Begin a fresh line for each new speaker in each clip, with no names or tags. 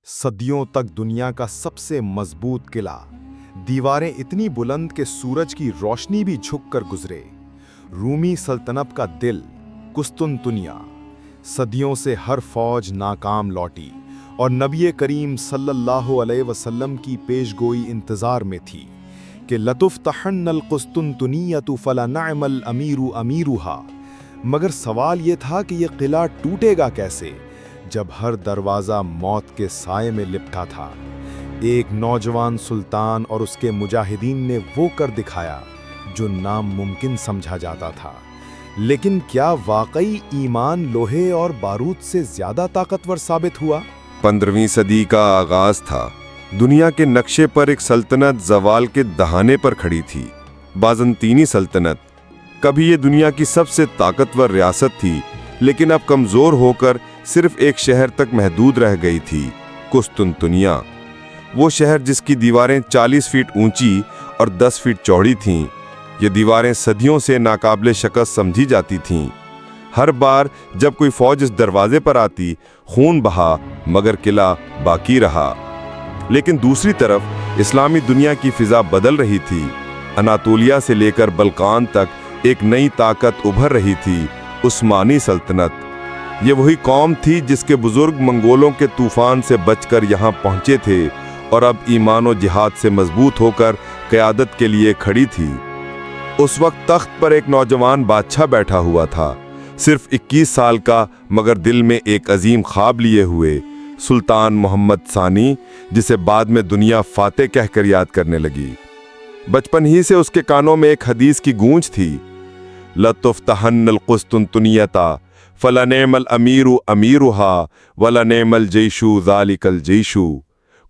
صدیوں تک دنیا کا سب سے مضبوط قلعہ، دیواریں اتنی بلند کہ سورج کی روشنی بھی جھک کر گزرے۔ رومی سلطنت کا دل قسطنطنیہ، صدیوں سے ہر فوج ناکام لوٹی اور نبی کریم صلی اللہ علیہ وسلم کی پیشگوئی انتظار میں تھی کہ لتفتحن القسطنطنیۃ فلنعم الامیر امیرها۔ مگر سوال یہ تھا کہ یہ قلعہ ٹوٹے گا کیسے جب ہر دروازہ موت کے سائے میں لپٹا تھا۔ ایک نوجوان سلطان اور اس کے مجاہدین نے وہ کر دکھایا جو ناممکن سمجھا جاتا تھا۔ لیکن کیا واقعی ایمان لوہے اور بارود سے زیادہ طاقتور ثابت ہوا؟
15ویں صدی کا آغاز تھا۔ دنیا کے نقشے پر ایک سلطنت زوال کے دہانے پر کھڑی تھی، بازنطینی سلطنت۔ کبھی یہ دنیا کی سب سے طاقتور ریاست تھی، لیکن اب کمزور ہو کر صرف ایک شہر تک محدود رہ گئی تھی، قسطنطنیہ۔ وہ شہر جس کی دیواریں 40 فٹ اونچی اور 10 فٹ چوڑی تھیں۔ یہ دیواریں صدیوں سے ناقابل شکست سمجھی جاتی تھیں۔ ہر بار جب کوئی فوج اس دروازے پر آتی، خون بہا، مگر قلعہ باقی رہا۔ لیکن دوسری طرف اسلامی دنیا کی فضا بدل رہی تھی۔ اناطولیہ سے لے کر بلقان تک ایک نئی طاقت ابھر رہی تھی، عثمانی سلطنت۔ یہ وہی قوم تھی جس کے بزرگ منگولوں کے طوفان سے بچ کر یہاں پہنچے تھے اور اب ایمان و جہاد سے مضبوط ہو کر قیادت کے لیے کھڑی تھی۔ اس وقت تخت پر ایک نوجوان بادشاہ بیٹھا ہوا تھا، صرف 21 سال کا، مگر دل میں ایک عظیم خواب لیے ہوئے، سلطان محمد ثانی، جسے بعد میں دنیا فاتح کہہ کر یاد کرنے لگی۔ بچپن ہی سے اس کے کانوں میں ایک حدیث کی گونج تھی، لَتُفْتَحَنَّ الْقُسْطُنْطُنِيَّةَ فَلَنِعْمَ الْأَمِيرُ أَمِيرُهَا وَلَنِعْمَ الْجَيْشُ ذَلِكَ الْجَيْشُ۔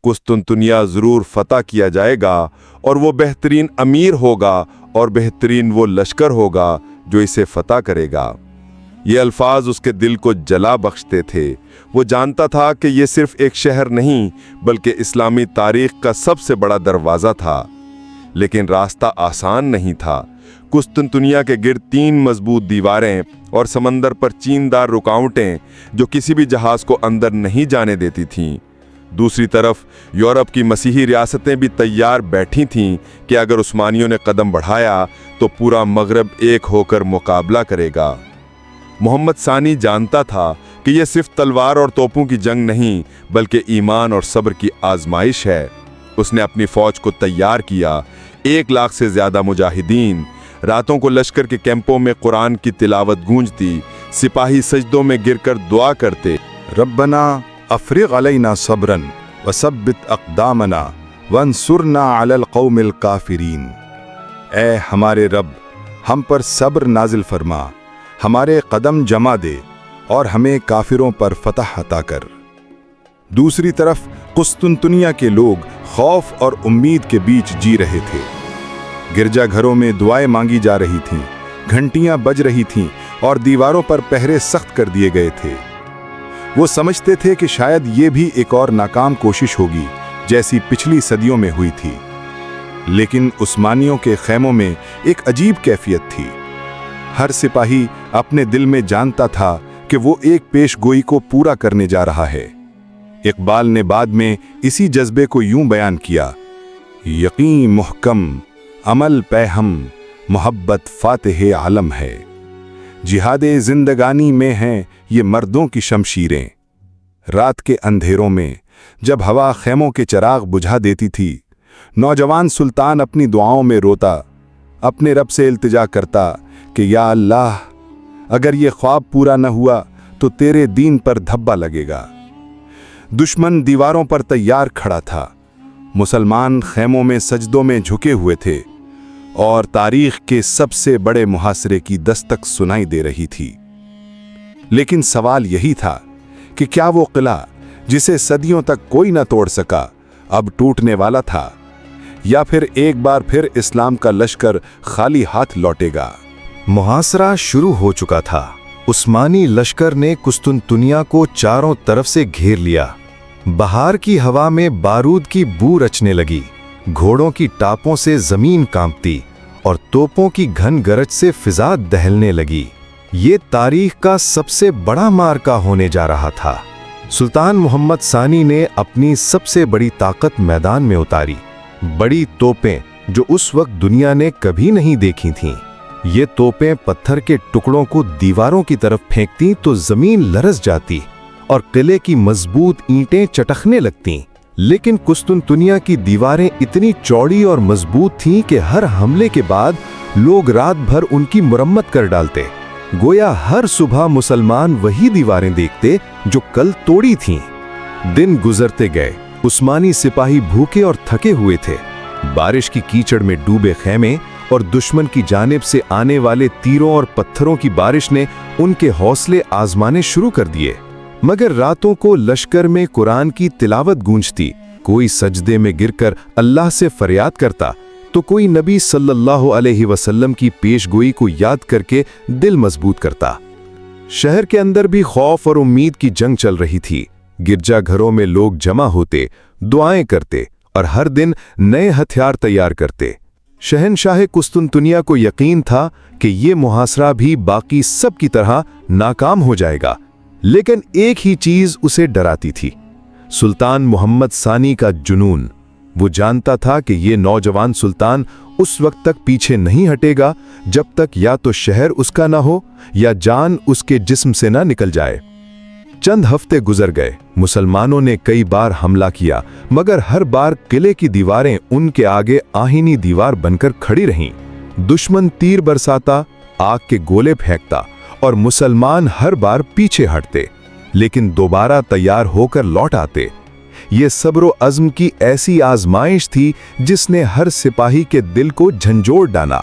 قسطنطنیہ ضرور فتح کیا جائے گا اور وہ بہترین امیر ہوگا اور بہترین وہ لشکر ہوگا جو اسے فتح کرے گا۔ یہ الفاظ اس کے دل کو جلا بخشتے تھے۔ وہ جانتا تھا کہ یہ صرف ایک شہر نہیں بلکہ اسلامی تاریخ کا سب سے بڑا دروازہ تھا۔ لیکن راستہ آسان نہیں تھا۔ قسطنطنیہ کے گرد 3 مضبوط دیواریں اور سمندر پر چیندار رکاوٹیں جو کسی بھی جہاز کو اندر نہیں جانے دیتی تھیں۔ دوسری طرف یورپ کی مسیحی ریاستیں بھی تیار بیٹھی تھیں کہ اگر عثمانیوں نے قدم بڑھایا تو پورا مغرب ایک ہو کر مقابلہ کرے گا۔ محمد ثانی جانتا تھا کہ یہ صرف تلوار اور توپوں کی جنگ نہیں بلکہ ایمان اور صبر کی آزمائش ہے۔ اس نے اپنی فوج کو تیار کیا، 1 لاکھ سے زیادہ مجاہدین۔ راتوں کو لشکر کے کیمپوں میں قرآن کی تلاوت گونجتی، سپاہی سجدوں میں گر کر دعا کرتے،
ربنا افرغ علینا صبرا وثبت اقدامنا وانصرنا علی القوم الکافرین۔ اے ہمارے رب، ہم پر صبر نازل فرما، ہمارے قدم جما دے اور ہمیں کافروں پر فتح عطا کر۔ دوسری طرف قسطنطنیہ کے لوگ خوف اور امید کے بیچ جی رہے تھے۔ گرجا گھروں میں دعائیں مانگی جا رہی تھیں، گھنٹیاں بج رہی تھیں اور دیواروں پر پہرے سخت کر دیے گئے تھے۔ وہ سمجھتے تھے کہ شاید یہ بھی ایک اور ناکام کوشش ہوگی جیسی پچھلی صدیوں میں ہوئی تھی۔ لیکن عثمانیوں کے خیموں میں ایک عجیب کیفیت تھی۔ ہر سپاہی اپنے دل میں جانتا تھا کہ وہ ایک پیش گوئی کو پورا کرنے جا رہا ہے۔ اقبال نے بعد میں اسی جذبے کو یوں بیان کیا، یقین محکم عمل پہ ہم محبت فاتح عالم ہے، جہاد زندگانی میں ہیں یہ مردوں کی شمشیریں۔ رات کے اندھیروں میں جب ہوا خیموں کے چراغ بجھا دیتی تھی، نوجوان سلطان اپنی دعاؤں میں روتا، اپنے رب سے التجا کرتا کہ یا اللہ، اگر یہ خواب پورا نہ ہوا تو تیرے دین پر دھبا لگے گا۔ دشمن دیواروں پر تیار کھڑا تھا، مسلمان خیموں میں سجدوں میں جھکے ہوئے تھے اور تاریخ کے سب سے بڑے محاصرے کی دستک سنائی دے رہی تھی۔ لیکن سوال یہی تھا کہ کیا وہ قلعہ جسے صدیوں تک کوئی نہ توڑ سکا اب ٹوٹنے والا تھا، یا پھر ایک بار پھر اسلام کا لشکر خالی ہاتھ لوٹے گا؟
محاصرہ شروع ہو چکا تھا۔ عثمانی لشکر نے قسطنطنیہ کو چاروں طرف سے گھیر لیا۔ بہار کی ہوا میں بارود کی بو رچنے لگی، گھوڑوں کی ٹاپوں سے زمین کانپتی اور توپوں کی گھن گرج سے فضا دہلنے لگی۔ یہ تاریخ کا سب سے بڑا معرکہ ہونے جا رہا تھا۔ सुल्तान मोहम्मद सानी ने अपनी सबसे बड़ी ताकत मैदान में उतारी। बड़ी तोपें जो उस वक्त दुनिया ने कभी नहीं देखी थीं। ये तोपें पत्थर के टुकड़ों को दीवारों की तरफ फेंकती तो जमीन लरस जाती और किले की मजबूत ईंटें चटकने लगतीं। लेकिन कुस्तुनतुनिया की दीवारें इतनी चौड़ी और मजबूत थीं कि हर हमले के बाद लोग रात भर उनकी मुरम्मत कर डालते। गोया हर सुबह मुसलमान वही दीवारें देखते जो कल तोड़ी थीं। दिन गुजरते गए। उस्मानी सिपाही भूखे और थके हुए थे। बारिश की कीचड़ में डूबे खेमे और दुश्मन की जानिब से आने वाले तीरों और पत्थरों की बारिश ने उनके हौसले आजमाने शुरू कर दिए। मगर रातों को लश्कर में कुरान की तिलावत गूंजती। कोई सजदे में गिरकर अल्लाह से फरियाद करता तो कोई नबी सल्लल्लाहु अलैहि वसल्लम की पेशगोई को याद करके दिल मजबूत करता। शहर के अंदर भी खौफ और उम्मीद की जंग चल रही थी। गिरजाघरों में लोग जमा होते, दुआएं करते और हर दिन नए हथियार तैयार करते। शहनशाह कुस्तुनतुनिया को यकीन था कि ये मुहासरा भी बाकी सब की तरह नाकाम हो जाएगा। लेकिन एक ही चीज उसे डराती थी, सुल्तान मोहम्मद सानी का जुनून। वो जानता था कि ये नौजवान सुल्तान उस वक्त तक पीछे नहीं हटेगा जब तक या तो शहर उसका ना हो या जान उसके जिस्म से ना निकल जाए। चंद हफ्ते गुजर गए। मुसलमानों ने कई बार हमला किया, मगर हर बार किले की दीवारें उनके आगे आहीनी दीवार बनकर खड़ी रहीं। दुश्मन तीर बरसाता, आग के गोले फेंकता और मुसलमान हर बार पीछे हटते, लेकिन दोबारा तैयार होकर लौट आते। ये सब्र अज़्म की ऐसी आजमाइश थी जिसने हर सिपाही के दिल को झंझोड़ डाला।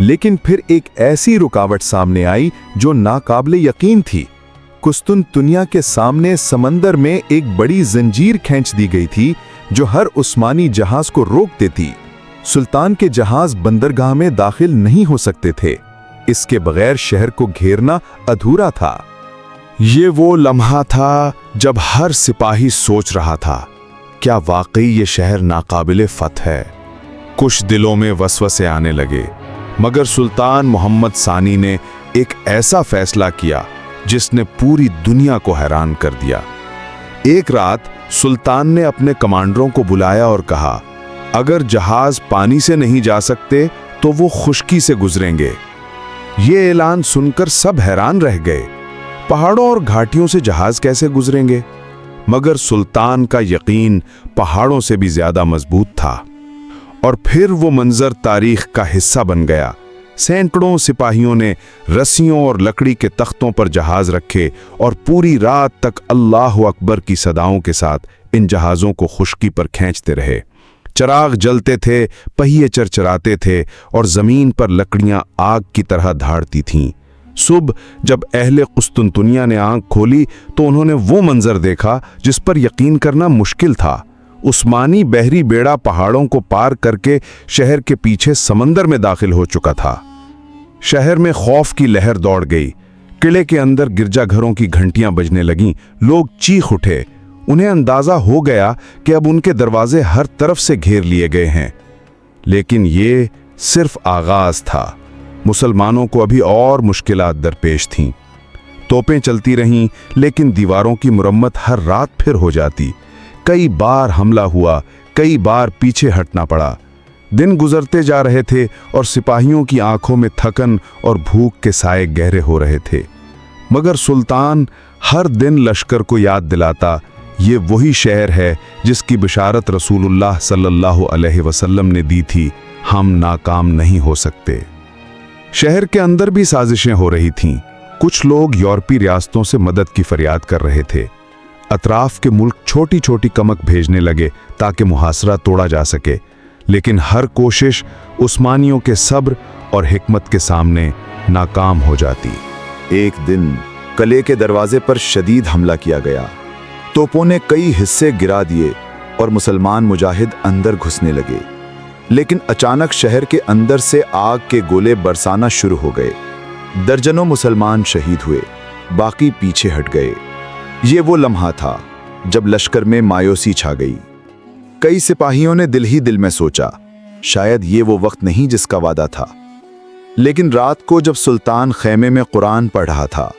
लेकिन फिर एक ऐसी रुकावट सामने आई जो नाकाबिले यकीन थी। कुस्तुनतुनिया के सामने समंदर में एक बड़ी जंजीर खींच दी गई थी जो हर उस्मानी जहाज को रोक देती। सुल्तान के जहाज बंदरगाह में दाखिल नहीं हो सकते थे। इसके बगैर शहर को घेरना अधूरा था।
ये वो लम्हा था जब हर सिपाही सोच रहा था, क्या वाकई ये शहर नाकाबिले फतह है? कुछ दिलों में वसवसे आने लगे, मगर सुल्तान मोहम्मद सानी ने एक ऐसा फैसला किया जिसने पूरी दुनिया को हैरान कर दिया। एक रात सुल्तान ने अपने कमांडरों को बुलाया और कहा, अगर जहाज पानी से नहीं जा सकते तो वो खुश्की से गुजरेंगे। ये ऐलान सुनकर सब हैरान रह गए। पहाड़ों और घाटियों से जहाज कैसे गुजरेंगे? मगर सुल्तान का यकीन पहाड़ों से भी ज्यादा मजबूत था। और फिर वो मंजर तारीख का हिस्सा बन गया। सैकड़ों सिपाहियों ने रस्सियों और लकड़ी के तख्तों पर जहाज रखे और पूरी रात तक अल्लाह अकबर की सदाओं के साथ इन जहाज़ों को खुश्की पर खींचते रहे। चराग जलते थे, पहिए चरचराते थे और जमीन पर लकड़ियां आग की तरह धाड़ती थीं। सुबह जब अहले कुस्तुनतुनिया ने आंख खोली तो उन्होंने वो मंजर देखा जिस पर यकीन करना मुश्किल था। उस्मानी बहरी बेड़ा पहाड़ों को पार करके शहर के पीछे समंदर में दाखिल हो चुका था। शहर में खौफ की लहर दौड़ गई। किले के अंदर गिरजाघरों की घंटियां बजने लगीं। लोग चीख उठे। उन्हें अंदाजा हो गया कि अब उनके दरवाजे हर तरफ से घेर लिए गए हैं। लेकिन ये सिर्फ आगाज था। मुसलमानों को अभी और मुश्किलात दरपेश थीं। तोपें चलती रहीं, लेकिन दीवारों की मुरम्मत हर रात फिर हो जाती। कई बार हमला हुआ, कई बार पीछे हटना पड़ा। दिन गुजरते जा रहे थे और सिपाहियों की आंखों में थकन और भूख के साए गहरे हो रहे थे। मगर सुल्तान हर दिन लश्कर को याद दिलाता, ये वही शहर है जिसकी बिशारत रसूलुल्लाह सल्लल्लाहु अलैहि वसल्लम ने दी थी, हम नाकाम नहीं हो सकते। शहर के अंदर भी साजिशें हो रही थीं। कुछ लोग यूरोपीय रियासतों से मदद की फरियाद कर रहे थे। अतराफ के मुल्क छोटी छोटी कमक भेजने लगे ताकि मुहासरा तोड़ा जा सके। लेकिन हर कोशिश उस्मानियों के सब्र और हिकमत के सामने नाकाम हो जाती।
एक दिन किले के दरवाजे पर शदीद हमला किया गया। तोपों ने कई हिस्से गिरा दिए और मुसलमान मुजाहिद अंदर घुसने लगे। लेकिन अचानक शहर के अंदर से आग के गोले बरसाना शुरू हो गए। दर्जनों मुसलमान शहीद हुए, बाकी पीछे हट गए। ये वो लम्हा था जब लश्कर में मायूसी छा गई। कई सिपाहियों ने दिल ही दिल में सोचा, शायद ये वो वक्त नहीं जिसका वादा था। लेकिन रात को जब सुल्तान खैमे में कुरान पढ़ रहा था,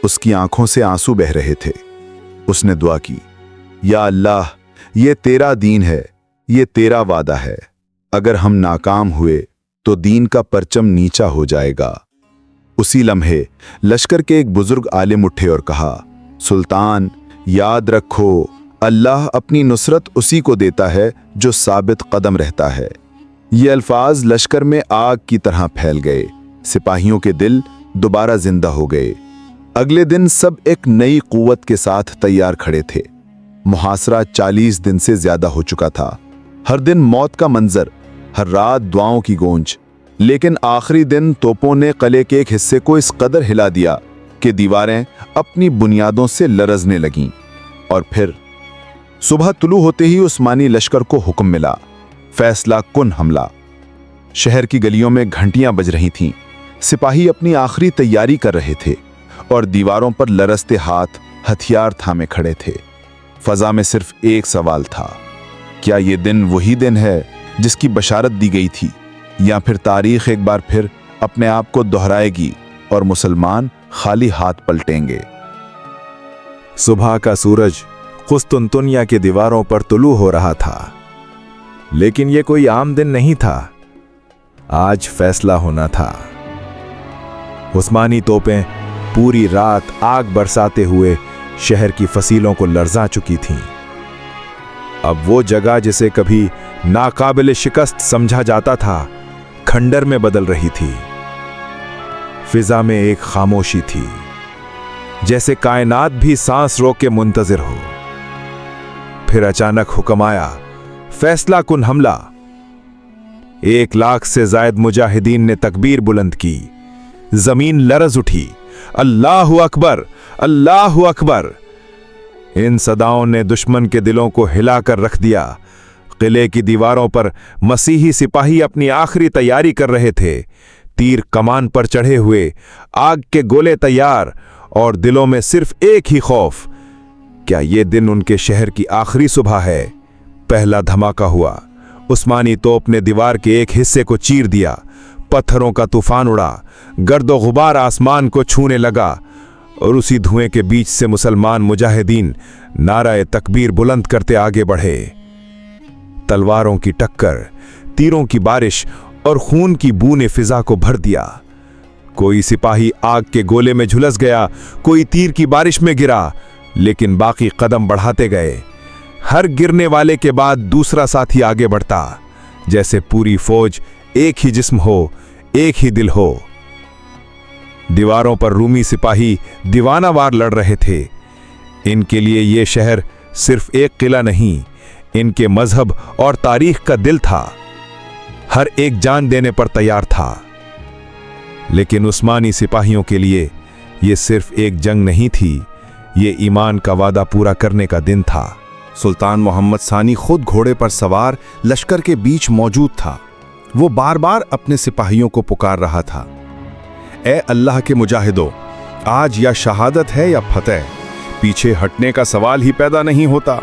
उसकी आंखों से आंसू बह रहे थे। उसने दुआ की, या अल्लाह, ये तेरा दीन है, ये तेरा वादा है। अगर हम नाकाम हुए तो दीन का परचम नीचा हो जाएगा। उसी लम्हे लश्कर के एक बुजुर्ग आलिम उठे और कहा, सुल्तान, याद रखो, अल्लाह अपनी नुसरत उसी को देता है जो साबित कदम रहता है। ये अल्फाज लश्कर में आग की तरह फैल गए। सिपाहियों के दिल दोबारा जिंदा हो गए। अगले दिन सब एक नई कुव्वत के साथ तैयार खड़े थे। मुहासरा 40 दिन से ज्यादा हो चुका था। हर दिन मौत का मंजर, हर रात दुआओं की गूंज। लेकिन आखिरी दिन तोपों ने किले के एक हिस्से को इस कदर हिला दिया कि दीवारें अपनी बुनियादों से लरजने लगीं। और फिर सुबह तुलू होते ही उस्मानी लश्कर को हुक्म मिला, फैसला कुन हमला। शहर की गलियों में घंटियां बज रही थीं। सिपाही अपनी आखिरी तैयारी कर रहे थे और दीवारों पर लरसते हाथ हथियार थामे खड़े थे। फजा में सिर्फ एक सवाल था, क्या ये दिन वही दिन है जिसकी बशारत दी गई थी, या फिर तारीख एक बार फिर अपने आप को दोहराएगी और मुसलमान खाली हाथ पलटेंगे।
सुबह का सूरज कुस्तुनतुनिया की दीवारों पर तुलू हो रहा था, लेकिन यह कोई आम दिन नहीं था। आज फैसला होना था। उस्मानी तोपें पूरी रात आग बरसाते हुए शहर की फसीलों को लर्जा चुकी थीं। अब वो जगह जिसे कभी नाकाबिल शिकस्त समझा जाता था, खंडर में बदल रही थी। फिजा में एक खामोशी थी, जैसे कायनात भी सांस रोक के मुंतजिर हो। फिर अचानक हुक्म आया, फैसला कुन हमला। 1 लाख से जायद मुजाहिदीन ने तकबीर बुलंद की। जमीन लरज उठी। अल्लाहु अकबर, अल्लाहु अकबर। इन सदाओं ने दुश्मन के दिलों को हिलाकर रख दिया। किले की दीवारों पर मसीही सिपाही अपनी आखिरी तैयारी कर रहे थे। तीर कमान पर चढ़े हुए, आग के गोले तैयार, और दिलों में सिर्फ एक ही खौफ, क्या ये दिन उनके शहर की आखिरी सुबह है। पहला धमाका हुआ। उस्मानी तोप ने दीवार के एक हिस्से को चीर दिया। पत्थरों का तूफान उड़ा, गर्दो गुबार आसमान को छूने लगा, और उसी धुएं के बीच से मुसलमान मुजाहिदीन नाराए तकबीर बुलंद करते आगे बढ़े। तलवारों की टक्कर, तीरों की बारिश और खून की बू ने फिजा को भर दिया। कोई सिपाही आग के गोले में झुलस गया, कोई तीर की बारिश में गिरा, लेकिन बाकी कदम बढ़ाते गए। हर गिरने वाले के बाद दूसरा साथी आगे बढ़ता, जैसे पूरी फौज एक ही जिस्म हो, एक ही दिल हो। दीवारों पर रूमी सिपाही दीवानावार लड़ रहे थे। इनके लिए यह शहर सिर्फ एक किला नहीं, इनके मजहब और तारीख का दिल था। हर एक जान देने पर तैयार था। लेकिन उस्मानी सिपाहियों के लिए यह सिर्फ एक जंग नहीं थी, ये ईमान का वादा पूरा करने का दिन था।
सुल्तान मोहम्मद सानी खुद घोड़े पर सवार लश्कर के बीच मौजूद था। वो बार बार अपने सिपाहियों को पुकार रहा था, ए अल्लाह के मुजाहिदों, आज या शहादत है या फतेह। पीछे हटने का सवाल ही पैदा नहीं होता।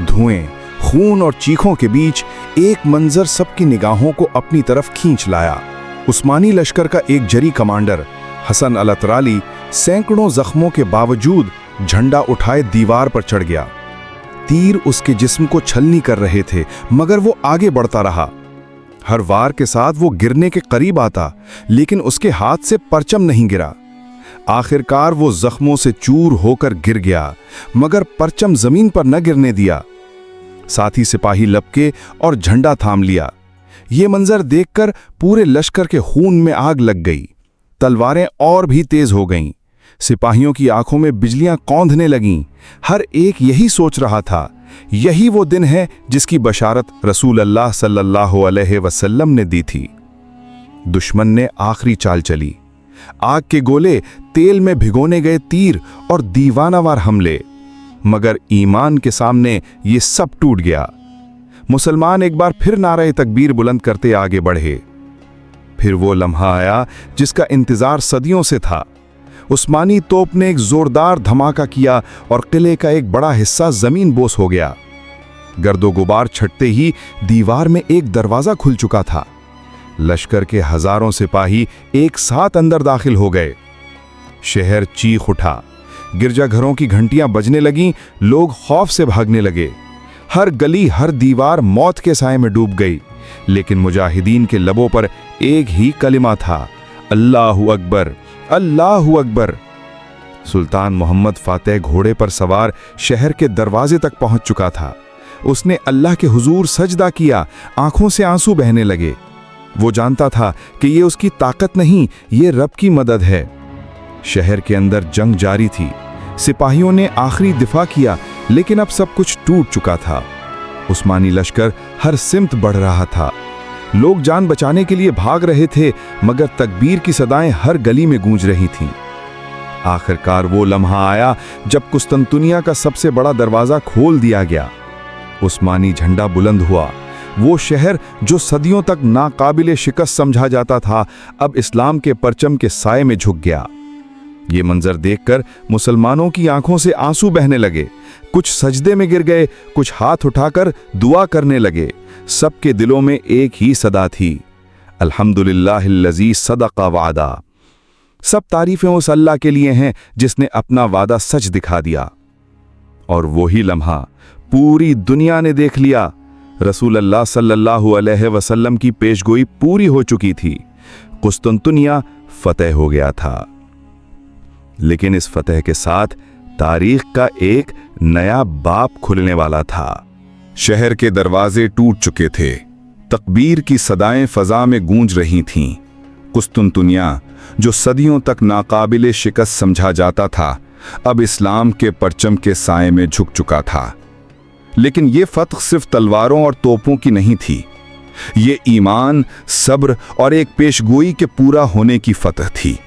धुएं, खून और चीखों के बीच एक मंजर सबकी निगाहों को अपनी तरफ खींच लाया। उस्मानी लश्कर का एक जरी कमांडर हसन अल-अतराली सैकड़ों जख्मों के बावजूद झंडा उठाए दीवार पर चढ़ गया। तीर उसके जिस्म को छलनी कर रहे थे, मगर वो आगे बढ़ता रहा। हर वार के साथ वो गिरने के करीब आता, लेकिन उसके हाथ से परचम नहीं गिरा। आखिरकार वो जख्मों से चूर होकर गिर गया, मगर परचम जमीन पर न गिरने दिया। साथी सिपाही लपके और झंडा थाम लिया। ये मंजर देखकर पूरे लश्कर के खून में आग लग गई। तलवारें और भी तेज हो गईं। सिपाहियों की आंखों में बिजलियां कौंधने लगीं। हर एक यही सोच रहा था, यही वो दिन है जिसकी बशारत रसूल अल्लाह सल्लल्लाहु अलैहि वसल्लम ने दी थी। दुश्मन ने आखिरी चाल चली। आग के गोले, तेल में भिगोने गए तीर और दीवानावार हमले, मगर ईमान के सामने ये सब टूट गया। मुसलमान एक बार फिर नारे तकबीर बुलंद करते आगे बढ़े। फिर वो लम्हा आया जिसका इंतजार सदियों से था। उस्मानी तोप ने एक जोरदार धमाका किया और किले का एक बड़ा हिस्सा जमीन बोस हो गया। गर्दो गुबार छटते ही दीवार में एक दरवाजा खुल चुका था। लश्कर के हजारों सिपाही एक साथ अंदर दाखिल हो गए। शहर चीख उठा।
गिरजा घरों की घंटियां बजने लगीं, लोग खौफ से भागने लगे। हर गली, हर दीवार मौत के साए में डूब गई। लेकिन मुजाहिदीन के लबों पर एक ही कलिमा था, अल्लाहु अकबर, अल्लाहु अकबर। सुल्तान मोहम्मद फातेह घोड़े पर सवार शहर के दरवाजे तक पहुंच चुका था। उसने अल्लाह के हुजूर सजदा किया, आंखों से आंसू बहने लगे। वो जानता था कि ये उसकी ताकत नहीं, ये रब की मदद है। शहर के अंदर जंग जारी थी। सिपाहियों ने आखिरी दिफा किया, लेकिन अब सब कुछ टूट चुका था। उस्मानी लश्कर हर सिमत बढ़ रहा था। लोग जान बचाने के लिए भाग रहे थे, मगर तकबीर की सदाएं हर गली में गूंज रही थीं। आखिरकार वो लम्हा आया जब कुस्तुनतुनिया का सबसे बड़ा दरवाजा खोल दिया गया। उस्मानी झंडा बुलंद हुआ। वो शहर जो सदियों तक नाकाबिले शिकस्त समझा जाता था, अब इस्लाम के परचम के साए में झुक गया। ये मंजर देखकर मुसलमानों की आंखों से आंसू बहने लगे। कुछ सजदे में गिर गए, कुछ हाथ उठाकर दुआ करने लगे। सबके दिलों में एक ही सदा थी, अल्हम्दुलिल्लाहिल्लज़ी सदक़ा वादा। सब तारीफें उस अल्लाह के लिए हैं जिसने अपना वादा सच दिखा दिया। और वही लम्हा पूरी दुनिया ने देख लिया। रसूल अल्लाह सल्लल्लाहु अलैहि वसल्लम की पेशगोई पूरी हो चुकी थी। कुस्तुनतुनिया फतेह हो गया था। लेकिन इस फतेह के साथ तारीख का एक नया बाब खुलने वाला था। शहर के दरवाजे टूट चुके थे। तकबीर की सदाएं फजा में गूंज रही थीं। कुस्तुनतुनिया, जो सदियों तक नाकाबिले शिकस्त समझा जाता था, अब इस्लाम के परचम के साए में झुक चुका था। लेकिन ये फतह सिर्फ तलवारों और तोपों की नहीं थी। ये ईमान, सब्र और एक पेशगोई के पूरा होने की फतह थी।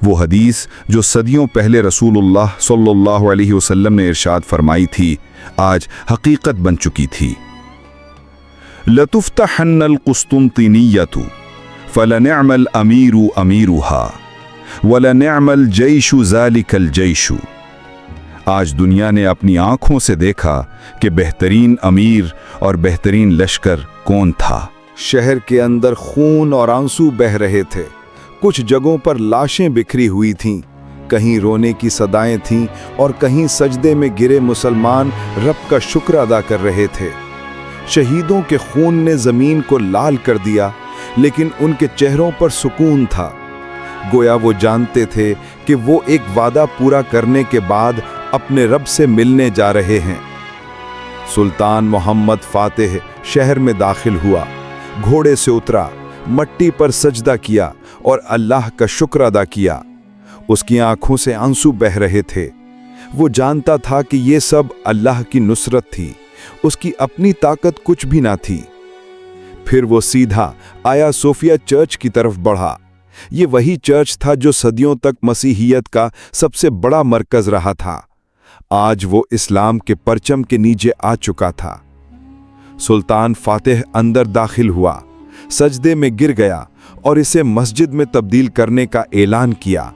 वो हदीस जो सदियों पहले रसूलुल्लाह सल्लल्लाहु अलैहि वसल्लम ने इरशाद फरमाई थी, आज हकीकत बन चुकी थी। लतुफ्तहन्नल कुस्तुनतिनियतु फलनिअमल अमीरु अमीरुहा वलनिअमल जैशु ज़ालिकल जैशु। आज दुनिया ने अपनी आंखों से देखा कि बेहतरीन अमीर और बेहतरीन लश्कर कौन था।
शहर के अंदर खून और आंसू बह रहे थे। कुछ जगहों पर लाशें बिखरी हुई थीं, कहीं रोने की सदाएं थीं और कहीं सजदे में गिरे मुसलमान रब का शुक्र अदा कर रहे थे। शहीदों के खून ने जमीन को लाल कर दिया, लेकिन उनके चेहरों पर सुकून था। गोया वो जानते थे कि वो एक वादा पूरा करने के बाद अपने रब से मिलने जा रहे हैं। सुल्तान मोहम्मद फातेह शहर में दाखिल हुआ, घोड़े से उतरा, मट्टी पर सजदा किया और अल्लाह का शुक्र अदा किया। उसकी आंखों से आंसू बह रहे थे। वो जानता था कि ये सब अल्लाह की नुसरत थी, उसकी अपनी ताकत कुछ भी ना थी। फिर वो सीधा आया सोफिया चर्च की तरफ बढ़ा। ये वही चर्च था जो सदियों तक मसीहियत का सबसे बड़ा मरकज रहा था। आज वो इस्लाम के परचम के नीचे आ चुका था। सुल्तान फातेह अंदर दाखिल हुआ, सजदे में गिर गया और इसे मस्जिद में तब्दील करने का ऐलान किया।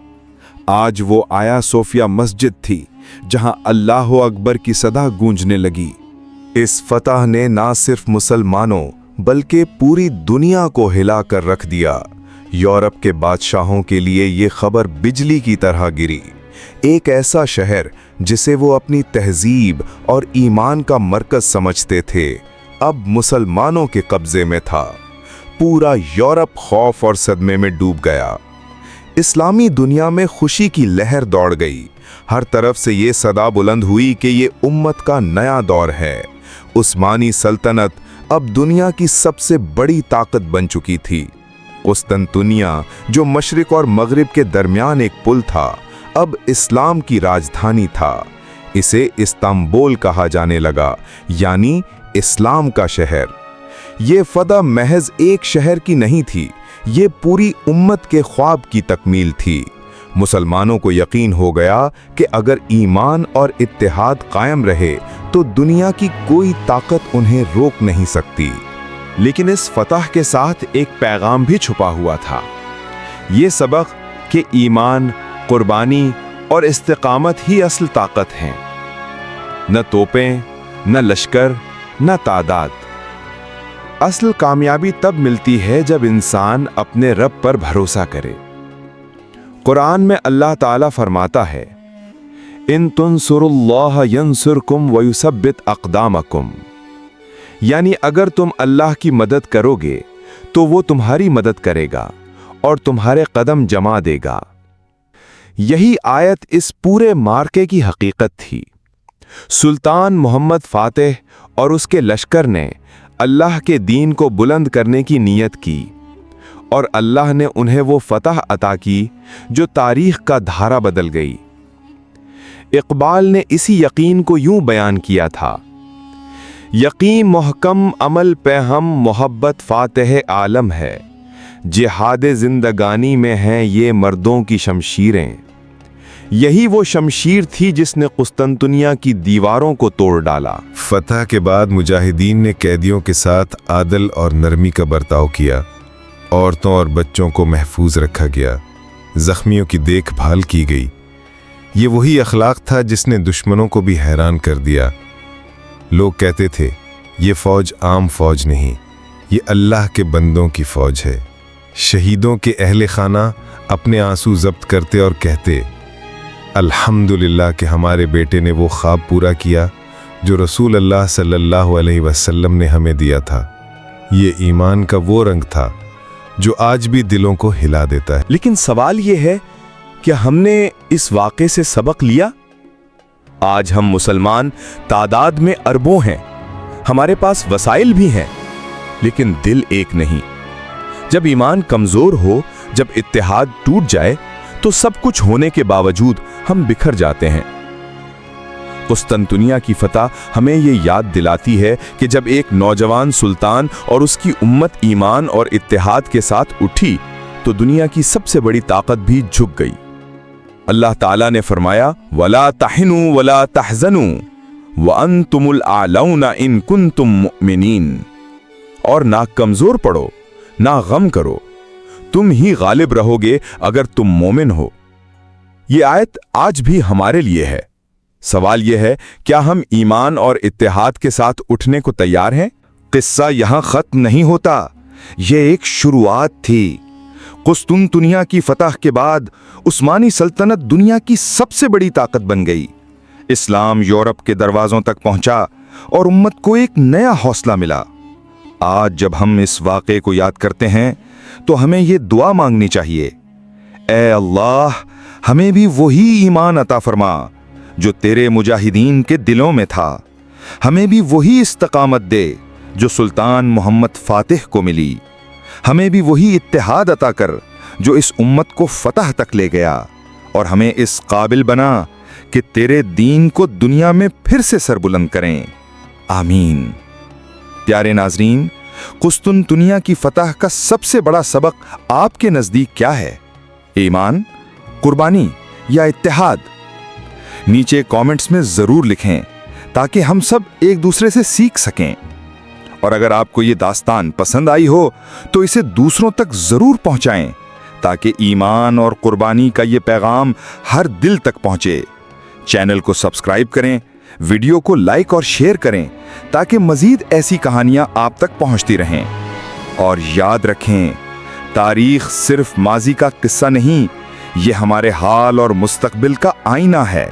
आज वो आया सोफिया मस्जिद थी, जहां अल्लाह अकबर की सदा गूंजने लगी।
इस फतह ने ना सिर्फ मुसलमानों बल्कि पूरी दुनिया को हिला कर रख दिया। यूरोप के बादशाहों के लिए ये खबर बिजली की तरह गिरी। एक ऐसा शहर जिसे वो अपनी तहजीब और ईमान का मरकज समझते थे, अब मुसलमानों के कब्जे में था। पूरा यूरोप खौफ और सदमे में डूब गया। इस्लामी दुनिया में खुशी की लहर दौड़ गई। हर तरफ से ये सदा बुलंद हुई कि ये उम्मत का नया दौर है। उस्मानी सल्तनत अब दुनिया की सबसे बड़ी ताकत बन चुकी थी। कुस्तुनतुनिया, जो मशरिक और मगरिब के दरमियान एक पुल था, अब इस्लाम की राजधानी था। इसे इस्तांबुल कहा जाने लगा, यानी इस्लाम का शहर। ये फतह महज एक शहर की नहीं थी, ये पूरी उम्मत के ख्वाब की तकमील थी। मुसलमानों को यकीन हो गया कि अगर ईमान और इत्तेहाद कायम रहे तो दुनिया की कोई ताकत उन्हें रोक नहीं सकती।
लेकिन इस फतह के साथ एक पैगाम भी छुपा हुआ था। ये सबक कि ईमान, कुर्बानी और इस्तिकामत ही असल ताकत हैं, न तोपें, न लश्कर, न तादाद। असल कामयाबी तब मिलती है जब इंसान अपने रब पर भरोसा करे। कुरान में अल्लाह ताला फरमाता है,
इन तुनसुरुल्लाह यंसुरकुम वयुसब्बित अक़दामकुम, यानी अगर तुम अल्लाह की मदद करोगे तो वो तुम्हारी मदद करेगा और तुम्हारे कदम जमा देगा। यही आयत इस पूरे मार्के की हकीकत थी। सुल्तान मोहम्मद फातेह और उसके लश्कर ने अल्लाह के दीन को बुलंद करने की नीयत की और अल्लाह ने उन्हें वो फतह अता की जो तारीख का धारा बदल गई। इकबाल ने इसी यकीन को यूं बयान किया था, यकीन मोहकम अमल पे हम मोहब्बत फातेह आलम है, जिहाद जिंदगानी में हैं ये मर्दों की शमशीरें। यही वो शमशीर थी जिसने कुस्तुनतुनिया की दीवारों को तोड़ डाला।
फतह के बाद मुजाहिदीन ने कैदियों के साथ आदल और नरमी का बर्ताव किया। औरतों और बच्चों को महफूज रखा गया, जख्मियों की देखभाल की गई। ये वही अखलाक था जिसने दुश्मनों को भी हैरान कर दिया। लोग कहते थे ये फौज आम फौज नहीं, ये अल्लाह के बंदों की फौज है। शहीदों के अहले खाना अपने आंसू जब्त करते और कहते, अल्हम्दुलिल्लाह कि हमारे बेटे ने वो ख्वाब पूरा किया जो रसूल अल्लाह सल्लल्लाहु अलैहि वसल्लम ने हमें दिया था। ये ईमान का वो रंग था जो आज भी दिलों को हिला देता है।
लेकिन सवाल ये है कि हमने इस वाक़े से सबक लिया? आज हम मुसलमान तादाद में अरबों हैं, हमारे पास वसाइल भी हैं, लेकिन दिल एक नहीं। जब ईमान कमजोर हो, जब इत्तेहाद टूट जाए, तो सब कुछ होने के बावजूद हम बिखर जाते हैं। कुस्तुनतुनिया की फतह हमें ये याद दिलाती है कि जब एक नौजवान सुल्तान और उसकी उम्मत ईमान और इत्तेहाद के साथ उठी तो दुनिया की सबसे बड़ी ताकत भी झुक गई। अल्लाह ताला ने फरमाया, वला तहिनु वला तहजनु व अंतुमुल आलौना इन कुंतुम मुमिनीन, और ना कमजोर पड़ो ना गम करो, तुम ही गालिब रहोगे अगर तुम मोमिन हो। ये आयत आज भी हमारे लिए है। सवाल यह है, क्या हम ईमान और इत्तेहाद के साथ उठने को तैयार हैं?
किस्सा यहाँ खत्म नहीं होता, ये एक शुरुआत थी। कुस्तुनतुनिया की फतह के बाद उस्मानी सल्तनत दुनिया की सबसे बड़ी ताकत बन गई। इस्लाम यूरोप के दरवाजों तक पहुंचा और उम्मत को एक नया हौसला मिला। आज जब हम इस वाक़े को याद करते हैं तो हमें ये दुआ मांगनी चाहिए, ए अल्लाह हमें भी वही ईमान अता फरमा जो तेरे मुजाहिदीन के दिलों में था। हमें भी वही इस्तकामत दे जो सुल्तान मोहम्मद फातिह को मिली। हमें भी वही इत्तेहाद अता कर जो इस उम्मत को फतह तक ले गया, और हमें इस काबिल बना कि तेरे दीन को दुनिया में फिर से सरबुलंद करें। आमीन। प्यारे नाजरीन, कुस्तुनतुनिया की फतह का सबसे बड़ा सबक आपके नज़दीक क्या है? ईमान, कुर्बानी या इत्तेहाद? नीचे कमेंट्स में ज़रूर लिखें ताकि हम सब एक दूसरे से सीख सकें। और अगर आपको ये दास्तान पसंद आई हो तो इसे दूसरों तक ज़रूर पहुंचाएं ताकि ईमान और कुर्बानी का ये पैगाम हर दिल तक पहुंचे। चैनल को सब्सक्राइब करें, वीडियो को लाइक और शेयर करें ताकि मज़ीद ऐसी कहानियां आप तक पहुंचती रहें। और याद रखें, तारीख सिर्फ माजी का किस्सा नहीं, ये हमारे हाल और मुस्तकबिल का आईना है।